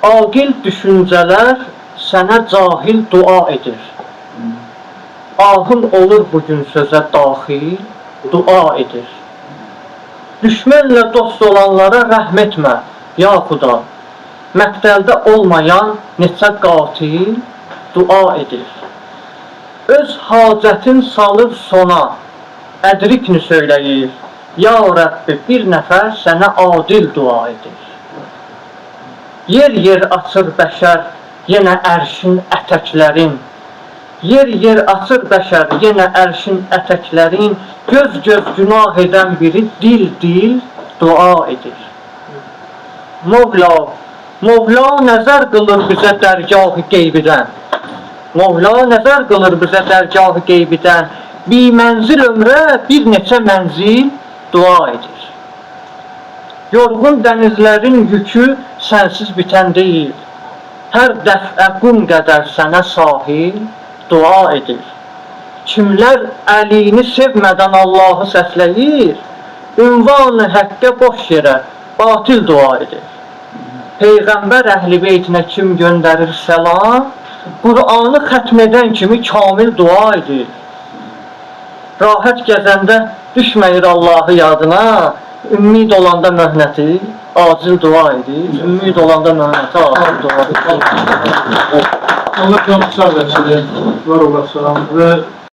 Aqil düşüncələr sənə cahil dua edir. Ahın olur bugün sözə daxil, dua edir. Düşmənlə dost olanlara rəhm etmə, ya Xuda. Məqtəldə olmayan neçə qatil dua edir. Öz hacətin salır sona, ədrikni söyləyir. Ya Rəbbi, bir nəfər sənə adil dua edir. Yer açır bəşər, yenə ərşin ətəklərin. Yer açır bəşər, yenə ərşin ətəklərin. Göz günah edən biri dil dua edir. Mövla nəzər qılır bizə dərgahı qeybidən. Mövla nəzər qılır bizə dərgahı qeybidən. Bir mənzil ömrə bir neçə mənzil dua edir. Yorğun dənizlərin yükü sənsiz bitən deyil. Hər dəfə qum qədər sənə sahil dua edir. Kimlər əlini sevmədən Allahı səsləyir, ünvanı həqqə boş yerə batil dua edir. Peyğəmbər əhl-i beytinə kim göndərir səlam, Qur'anı xətm edən kimi kamil dua edir. Rahət gəzəndə düşməyir Allahı yadına, ümid olanda möhnəti acil dua edir. Ümid olanda möhnəti acil dua edir. Allah canı sağ versin. Var olasın. Ve